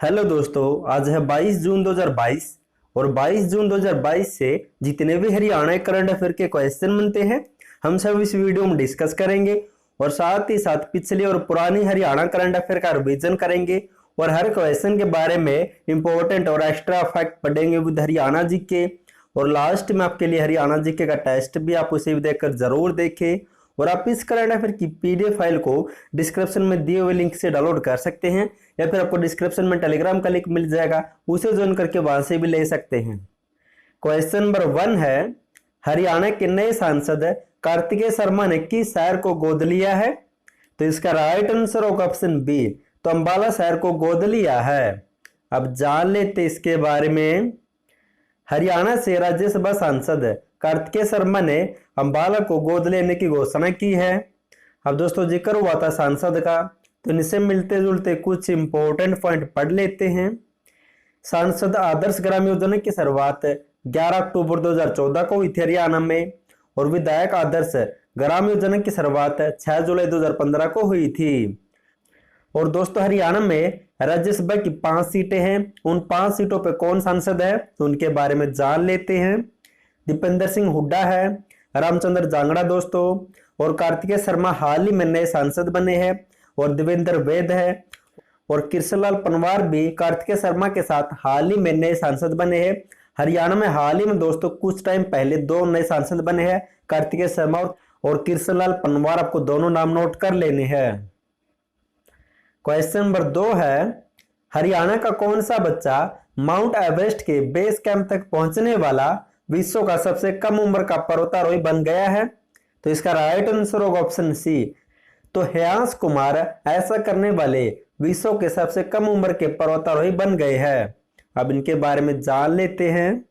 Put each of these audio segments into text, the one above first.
Hello दोस्तों, आज है 22 जून 2022 और 22 जून 2022 से जितने भी हरियाणा करंट अफेयर के क्वेश्चन बनते हैं हम सब इस वीडियो में डिस्कस करेंगे और साथ ही साथ पिछले और पुरानी हरियाणा करंट अफेयर का रिवीजन करेंगे और हर क्वेश्चन के बारे में इंपॉर्टेंट और एक्स्ट्रा फैक्ट पढ़ेंगे विद हरियाणा जीके। और लास्ट में आपके लिए हरियाणा जीके का टेस्ट भी आप उसे भी देखकर जरूर देखें और आप इस करंट अफेयर की पीडीएफ फाइल को डिस्क्रिप्शन में दिए हुए लिंक से डाउनलोड कर सकते हैं या फिर आपको डिस्क्रिप्शन में टेलीग्राम का लिंक मिल जाएगा, उसे ज्वाइन करके वहां से भी ले सकते हैं। क्वेश्चन नंबर 1 है, हरियाणा के नए सांसद कार्तिकेय शर्मा ने किस शहर को गोद लिया है? तो इसका राइट आंसर होगा ऑप्शन बी, तो अंबाला शहर को गोद लिया है। अब जान लेते इसके बारे में। हरियाणा से राज्यसभा सांसद कार्तिकेय शर्मा ने अंबाला को गोद लेने की घोषणा की है। अब दोस्तों जिक्र हुआ था सांसद का, तो इनसे मिलते जुलते कुछ इंपॉर्टेंट पॉइंट पढ़ लेते हैं। सांसद आदर्श ग्राम योजना की शुरुआत 11 अक्टूबर 2014 को हुई थी हरियाणा में और विधायक आदर्श ग्राम योजना की शुरुआत 6 जुलाई 2015 को हुई थी। और दोस्तों हरियाणा में राज्यसभा की 5 सीटें हैं, उन 5 सीटों पर कौन सांसद है तो उनके बारे में जान लेते हैं। दीपेंद्र सिंह हुड्डा है, रामचंद्र जांगड़ा दोस्तों, और कार्तिकेय शर्मा हाल ही में नए सांसद बने हैं, और देवेंद्र वैद है, और कृष्णलाल पनवार भी कार्तिकेय शर्मा के साथ हाल ही में नए सांसद बने हैं। हरियाणा में हाल ही में दोस्तों कुछ टाइम पहले 2 नए सांसद बने हैं, कार्तिकेय शर्मा और कृष्णलाल पनवार। आपको दोनों नाम नोट कर लेने हैं। क्वेश्चन नंबर 2 है, हरियाणा का कौन सा बच्चा माउंट एवरेस्ट के बेस कैंप तक पहुंचने वाला विश्व का सबसे कम उम्र का पर्वतारोही बन गया है? तो इसका राइट आंसर होगा ऑप्शन सी, तो हेयांश कुमार ऐसा करने वाले विश्व के सबसे कम उम्र के पर्वतारोही बन गए हैं। अब इनके बारे में जान लेते हैं।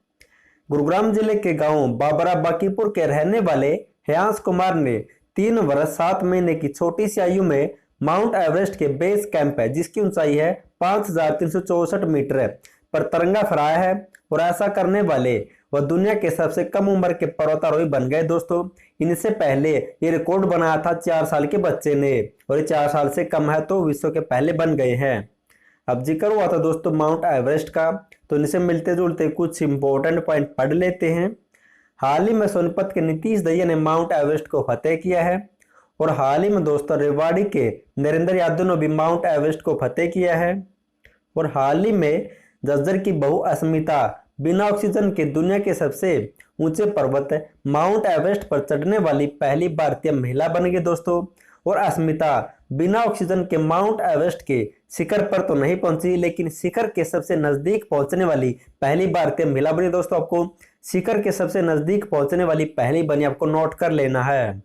गुरुग्राम जिले के गांव बाबरा बाकीपुर के रहने वाले हेयांश कुमार ने 3 वर्ष 7 महीने की छोटी सी आयु में माउंट एवरेस्ट के बेस कैंप है जिसकी ऊंचाई है 5364 मीटर पर तिरंगा फहराया है, और ऐसा करने वाले वह दुनिया के सबसे कम उम्र के पर्वतारोही बन गए दोस्तों। इनसे पहले ये रिकॉर्ड बनाया था 4 साल के बच्चे ने, और ये 4 साल से कम है तो विश्व के पहले बन गए हैं। अब जिक्र हुआ था दोस्तों माउंट एवरेस्ट का, तो इनसे मिलते जुलते कुछ इंपॉर्टेंट पॉइंट पढ़ लेते हैं। हाल ही में सोनीपत के नीतीश दहिया ने माउंट एवरेस्ट को फतेह किया है, और हाल ही में दोस्तों रेवाड़ी के नरेंद्र यादव ने भी माउंट एवरेस्ट को फतेह किया है, और हाल ही में झज्जर की बहू अस्मिता बिना ऑक्सीजन के दुनिया के सबसे ऊंचे पर्वत माउंट एवरेस्ट पर चढ़ने वाली पहली भारतीय महिला बन गई दोस्तों। और अस्मिता बिना ऑक्सीजन के माउंट एवरेस्ट के शिखर पर तो नहीं पहुंची, लेकिन शिखर के सबसे नजदीक पहुंचने वाली पहली भारतीय महिला बनी दोस्तों। आपको शिखर के सबसे नजदीक पहुंचने वाली पहली बनी, आपको नोट कर लेना है।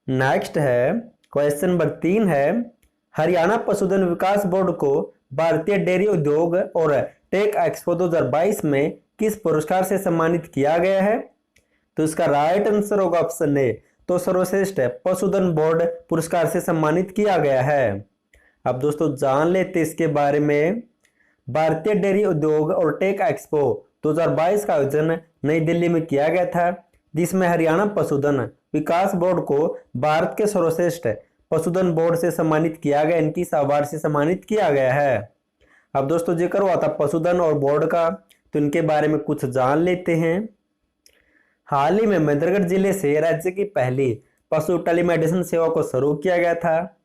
नेक्स्ट है क्वेश्चन नंबर 3 है, हरियाणा पशुधन विकास बोर्ड को भारतीय डेयरी उद्योग और टेक एक्सपो 2022 में किस पुरस्कार से सम्मानित किया गया है? तो इसका राइट आंसर होगा ऑप्शन ए, तो सर्वश्रेष्ठ पशुधन बोर्ड पुरस्कार से सम्मानित किया गया है। अब दोस्तों जान लेते इसके बारे में। भारतीय डेयरी उद्योग और टेक एक्सपो 2022 का आयोजन नई दिल्ली में किया गया था, जिसमें हरियाणा पशुधन विकास बोर्ड को भारत के सर्वश्रेष्ठ पशुधन बोर्ड से सम्मानित किया गया, इनकी अवार्ड से सम्मानित किया गया है। अब दोस्तों जिक्र हुआ था पशुधन और बोर्ड का, तो इनके बारे में कुछ जान लेते हैं। हाल ही में महेंद्रगढ़ जिले से राज्य की पहली पशु टेलीमेडिसिन सेवा को शुरू किया गया था,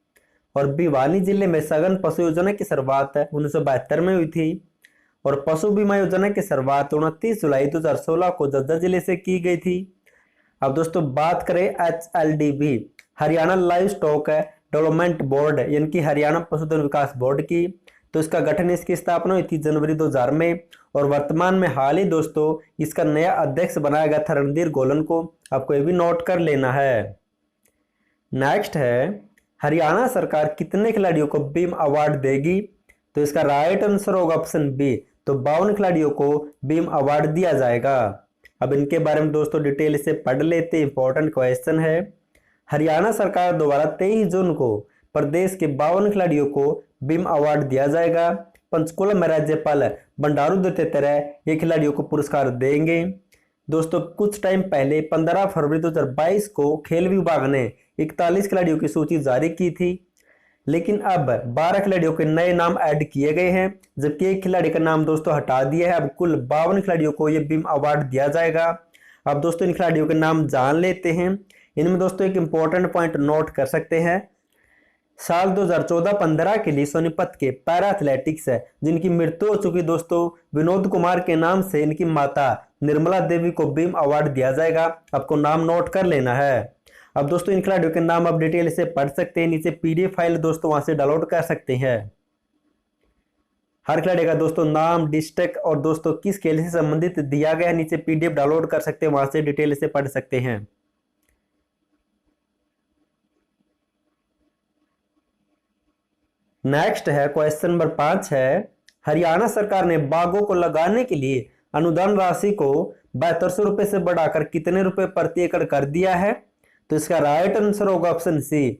और भिवानी जिले में सघन पशु योजना की शुरुआत 1972 में हुई थी, और पशु बीमा योजना की शुरुआत 29 जुलाई 2016 को झज्जर जिले से की गई थी। अब दोस्तों बात करें HLDB Haryana live stock development board यानी कि हरियाणा पशुधन विकास बोर्ड की, तो इसका गठन इसकी स्थापना हुई थी जनवरी 2000 में, और वर्तमान में हाल ही दोस्तों इसका नया अध्यक्ष बनाया गया था रणधीर गोलन को। आपको ये भी नोट कर लेना है। नेक्स्ट है, हरियाणा सरकार कितने खिलाड़ियों को बीम अवार्ड देगी? तो इसका राइट आंसर होगा ऑप्शन बी, तो 52 खिलाड़ियों को बीम अवार्ड दिया जाएगा। अब इनके बारे में दोस्तों डिटेल से पढ़ लेते, इंपॉर्टेंट क्वेश्चन है। हरियाणा सरकार द्वारा 23 जून को प्रदेश के 52 खिलाड़ियों को बीम अवार्ड दिया जाएगा। पंचकुला में राज्यपाल बंडारू दत्तात्रेय ये खिलाड़ियों को पुरस्कार देंगे। दोस्तों कुछ टाइम पहले 15 फरवरी 2022 को खेल विभाग ने 41 खिलाड़ियों की सूची जारी की थी। लेकिन अब 12 खिलाड़ियों के नए नाम ऐड किए गए हैं, जबकि एक खिलाड़ी का नाम दोस्तों हटा दिया है। अब कुल 52 खिलाड़ियों को यह बीम अवार्ड दिया जाएगा। अब दोस्तों इन खिलाड़ियों के नाम जान लेते हैं। इनमें दोस्तों एक इंपॉर्टेंट पॉइंट नोट कर सकते हैं। साल 2014-15 के लिए सोनीपत के पैरा एथलेटिक्स है जिनकी मृत्यु हो चुकी दोस्तों विनोद कुमार के नाम से इनकी माता निर्मला देवी को बीम अवार्ड दिया जाएगा। आपको नाम नोट कर लेना है। अब दोस्तों इन खिलाड़ियों के नाम आप डिटेल से पढ़ सकते हैं, नीचे पीडीएफ फाइल दोस्तों वहां से डाउनलोड कर सकते हैं। हर खिलाड़ी का दोस्तों नाम, डिस्ट्रिक्ट और दोस्तों किस खेल से संबंधित दिया गया है, नीचे पीडीएफ डाउनलोड कर सकते हैं, वहां से डिटेल से पढ़ सकते हैं। नेक्स्ट है क्वेश्चन नंबर 5 है, हरियाणा सरकार ने बागों को लगाने के लिए अनुदान राशि को 7200 रुपए से बढ़ाकर कितने रुपए प्रति एकड़ कर दिया है? तो इसका राइट आंसर होगा ऑप्शन सी,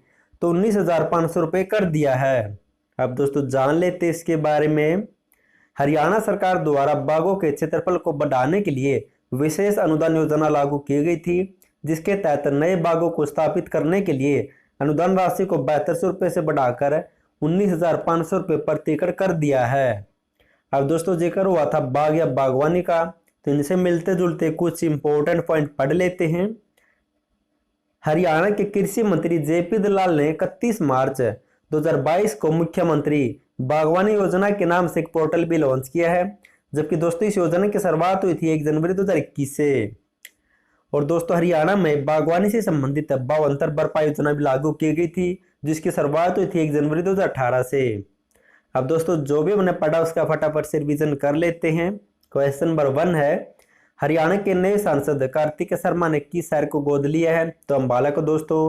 तो 19,500 रुपए कर दिया है। अब दोस्तों जान लेते इसके बारे में। हरियाणा सरकार द्वारा बागों के क्षेत्रफल को बढ़ाने के लिए विशेष अनुदान योजना लागू की गई थी, जिसके तहत नए बागों को स्थापित करने के लिए अनुदान राशि को 7200 रुपए से बढ़ाकर 19,500 रुपये प्रति एकड़ कर दिया है। अब दोस्तों जिक्र हुआ था बाग या बागवानी का, तो इनसे मिलते जुलते कुछ इंपॉर्टेंट पॉइंट पढ़ लेते हैं। हरियाणा के कृषि मंत्री जेपी दलाल ने 31 मार्च 2022 को मुख्यमंत्री बागवानी योजना के नाम से एक पोर्टल भी लॉन्च किया है, जबकि दोस्तों इस योजना की शुरुआत हुई थी 1 जनवरी 2021 से। और दोस्तों हरियाणा में बागवानी से संबंधित 52 बर्पा योजना भी लागू की गई थी, जिसकी शुरुआत हुई थी 1 जनवरी 2018 से। अब दोस्तों जो भी हमने पढ़ा उसका फटाफट से रिवीजन कर लेते हैं। क्वेश्चन नंबर 1 है, हरियाणा के नए सांसद कार्तिक शर्मा ने किस शहर को गोद लिया है? तो अम्बाला को दोस्तों।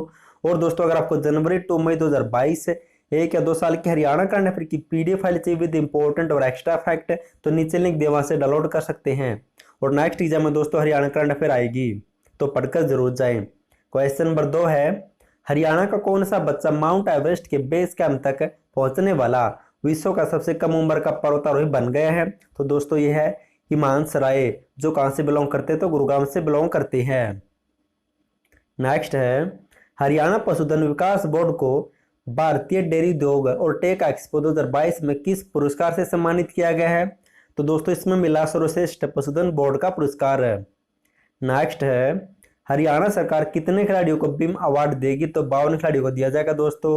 और दोस्तों अगर आपको जनवरी 2 मई 2022 1 या 2 साल की हरियाणा करंट अफेयर की पीडीएफ फाइल चाहिए विद इंपॉर्टेंट और एक्स्ट्रा फैक्ट, तो नीचे लिंक दिया वहां से डाउनलोड कर सकते हैं। और नेक्स्ट एग्जाम में दोस्तों हरियाणा करंट अफेयर आएगी, तो पढ़कर जरूर जाएं। क्वेश्चन नंबर 2 है, हरियाणा का कौन सा बच्चा माउंट एवरेस्ट के बेस कैंप तक पहुंचने वाला विश्व का सबसे कम उम्र का पर्वतारोही बन गया है? तो दोस्तों ये है हिमांश राय, जो कहां से बिलोंग करते हैं? तो गुरुग्राम से बिलोंग करते हैं। नेक्स्ट है, हरियाणा पशुधन विकास बोर्ड को भारतीय डेयरी उद्योग और टेक एक्सपो 2022 में किस पुरस्कार से सम्मानित किया गया है? तो दोस्तों इसमें मिला सर्वश्रेष्ठ पशुधन बोर्ड का पुरस्कार है। नेक्स्ट है, हरियाणा सरकार कितने खिलाड़ियों को बीम अवार्ड देगी? तो 52 खिलाड़ियों को दिया जाएगा दोस्तों।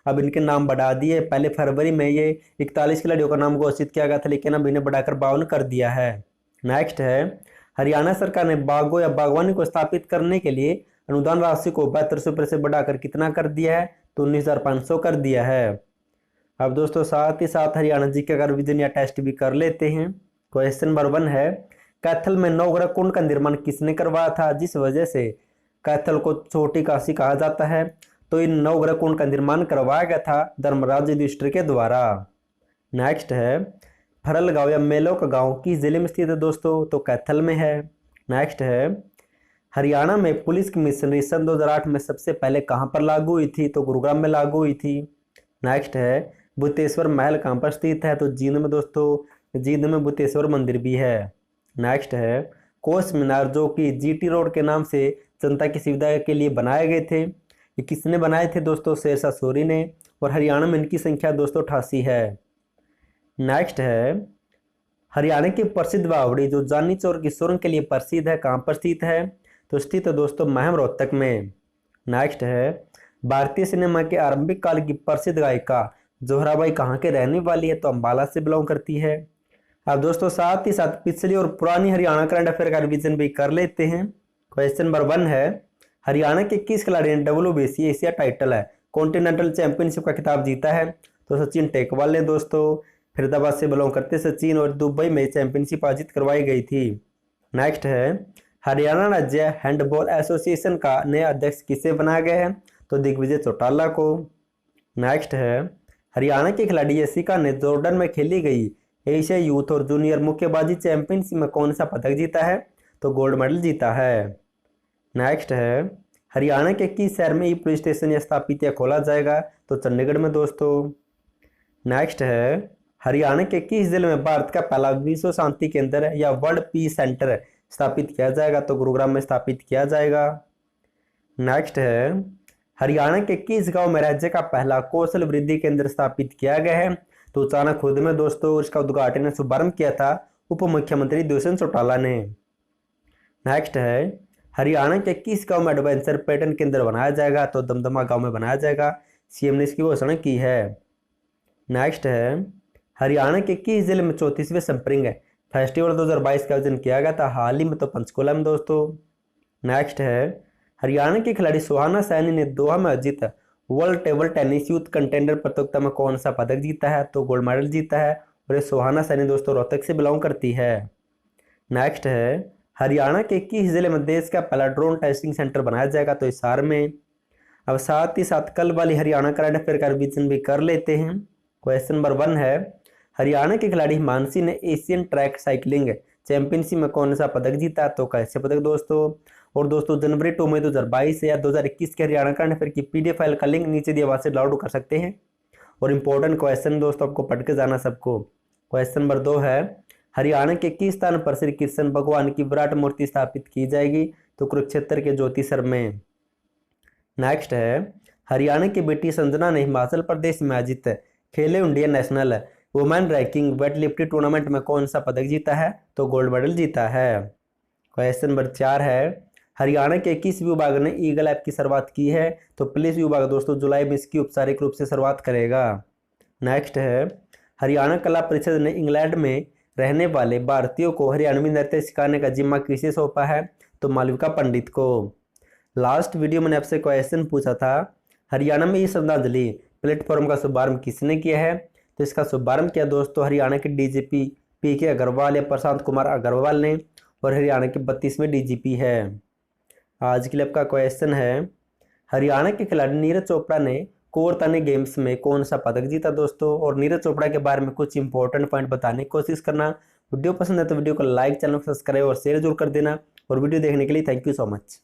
अब इनके नाम बढ़ा दिए, पहले फरवरी में ये 41 खिलाड़ियों का नाम घोषित किया गया था, लेकिन अब इन्हें बढ़ाकर 52 कर दिया है। नेक्स्ट है, हरियाणा सरकार ने बागों या बागवानी को स्थापित करने के लिए अनुदान राशि को 7200 रुपये से बढ़ाकर कितना कर दिया है? तो 19,500 कर दिया है। अब दोस्तों साथ ही साथ हरियाणा जी का रिवीजन या टेस्ट भी कर लेते हैं। क्वेश्चन नंबर 1 है, कैथल में नवग्रह कुंड का निर्माण किसने करवाया था, जिस वजह से कैथल को छोटी काशी कहा जाता है? तो इन नवग्रह कुंड का निर्माण करवाया गया था धर्मराज युधिष्ठिर के द्वारा। नेक्स्ट है, फरल गांव या मेलो का गांव किस जिले में स्थित है दोस्तों? तो कैथल में है। नेक्स्ट है, हरियाणा में पुलिस कमिश्नरी सन 2008 में सबसे पहले कहां पर लागू हुई थी? तो गुरुग्राम में लागू हुई थी। नेक्स्ट है, भूतेश्वर महल कहां पर स्थित है? तो जींद में दोस्तों, जींद में भूतेश्वर मंदिर भी है। नेक्स्ट है, कोस मीनार जो कि जीटी रोड के नाम से जनता की सुविधा के लिए बनाए गए थे, ये किसने बनाए थे दोस्तों? शेरशाह सूरी ने। और हरियाणा में इनकी संख्या दोस्तों 88 है। नेक्स्ट है, हरियाणा की प्रसिद्ध बावड़ी जो जानी चौर की सुरंग के लिए प्रसिद्ध है, कहाँ पर स्थित है? तो स्थित है दोस्तों महम रोहतक में। नेक्स्ट है, भारतीय सिनेमा के आरंभिक काल की प्रसिद्ध गायिका जोहराबाई कहाँ के रहने वाली है? तो अम्बाला से बिलोंग करती है। अब दोस्तों साथ ही साथ पिछली और पुरानी हरियाणा करंट अफेयर का रिवीजन भी कर लेते हैं। क्वेश्चन नंबर 1 है, हरियाणा के किस खिलाड़ी ने WBC एशिया टाइटल है कॉन्टिनेंटल चैंपियनशिप का खिताब जीता है? तो सचिन टेकवाल ने दोस्तों। फरीदाबाद से बिलोंग करते सचिन, और दुबई में चैंपियनशिप आयोजित करवाई गई थी। नेक्स्ट है, हरियाणा राज्य हैंडबॉल एसोसिएशन का नया अध्यक्ष किसे बनाया गया है? तो दिग्विजय चौटाला को। नेक्स्ट है, हरियाणा के खिलाड़ी यशिका ने जॉर्डन में खेली गई एशिया यूथ और जूनियर मुक्केबाजी चैंपियनशिप में कौन सा पदक जीता है? तो गोल्ड मेडल जीता है। नेक्स्ट है, हरियाणा के किस शहर में ई पुलिस स्टेशन स्थापित या खोला जाएगा? तो चंडीगढ़ में दोस्तों। नेक्स्ट है, हरियाणा के किस जिले में भारत का पहला विश्व शांति केंद्र या वर्ल्ड पीस सेंटर स्थापित किया जाएगा? तो गुरुग्राम में स्थापित किया जाएगा। नेक्स्ट है, हरियाणा के किस गांव में राज्य का पहला कौशल वृद्धि केंद्र स्थापित किया गया है? तो चाणक्य खुर्द में दोस्तों इसका उद्घाटन शुभारंभ किया था उप मुख्यमंत्री दुष्यंत चौटाला ने। नेक्स्ट है हरियाणा के किस गांव में एडवेंचर पर्यटन केंद्र बनाया जाएगा? तो दमदमा गांव में बनाया जाएगा। सीएम ने इसकी घोषणा की है। नेक्स्ट है हरियाणा के किस जिले में 34वें स्प्रिंग फेस्टिवल 2022 का आयोजन किया गया था? हाल ही में तो पंचकुला में दोस्तों। नेक्स्ट है हरियाणा के खिलाड़ी सुहाना सैनी ने दोहा में आयोजित world table tennis youth contender प्रतियोगिता में कौन सा पदक जीता है? तो गोल्ड मेडल जीता है और ये सुहाना सैनी दोस्तों रोहतक से बिलोंग करती है। नेक्स्ट है हरियाणा के किस जिले में देश का पहला ड्रोन टेस्टिंग सेंटर बनाया जाएगा? तो हिसार में। अब साथ ही साथ कल वाली हरियाणा करंट अफेयर का रिवीजन भी कर लेते हैं। क्वेश्चन नंबर 1 है हरियाणा के खिलाड़ी हिमांशी ने एशियन ट्रैक साइकिलिंग चैंपियनशिप में कौन सा पदक जीता? तो कैसे पदक दोस्तों? और दोस्तों जनवरी 2 मई 2022 या 2021 के हरियाणा करंट अफेयर की पीडीएफ फाइल का लिंक नीचे दिया वहां से डाउनलोड कर सकते हैं। और इंपॉर्टेंट क्वेश्चन दोस्तों आपको पढ़ के जाना सबको। क्वेश्चन नंबर 2 है हरियाणा के किस स्थान पर श्री कृष्ण भगवान की विराट मूर्ति स्थापित की जाएगी? तो कुरुक्षेत्र के ज्योतिसर में। नेक्स्ट है हरियाणा की बेटी संजना ने हिमाचल प्रदेश में आयोजित खेलो India national women ranking weight lifting tournament में कौन सा पदक जीता है? तो गोल्ड मेडल जीता है। क्वेश्चन नंबर 4 है हरियाणा के किस विभाग ने ईगल ऐप की शुरुआत की है? तो पुलिस विभाग दोस्तों जुलाई में इसकी औपचारिक रूप से शुरुआत करेगा। नेक्स्ट है हरियाणा कला परिषद ने इंग्लैंड में रहने वाले भारतीयों को हरियाणवी नृत्य सिखाने का जिम्मा किसे सौंपा है? तो मालविका पंडित को। लास्ट वीडियो मैंने आपसे क्वेश्चन पूछा था हरियाणा में ये श्रद्धांजलि प्लेटफॉर्म का शुभारंभ किसने किया है? तो इसका शुभारंभ किया दोस्तों हरियाणा के डीजीपी पीके अग्रवाल या प्रशांत कुमार अग्रवाल ने और हरियाणा के 32वें डीजीपी है। आज के लिए आपका क्वेश्चन है हरियाणा के खिलाड़ी नीरज चोपड़ा ने कोरताने गेम्स में कौन सा पदक जीता दोस्तों? और नीरज चोपड़ा के बारे में कुछ इंपॉर्टेंट पॉइंट बताने की कोशिश करना। वीडियो पसंद है तो वीडियो को लाइक, चैनल को सब्सक्राइब और शेयर जरूर कर देना। और वीडियो देखने के लिए थैंक यू सो मच।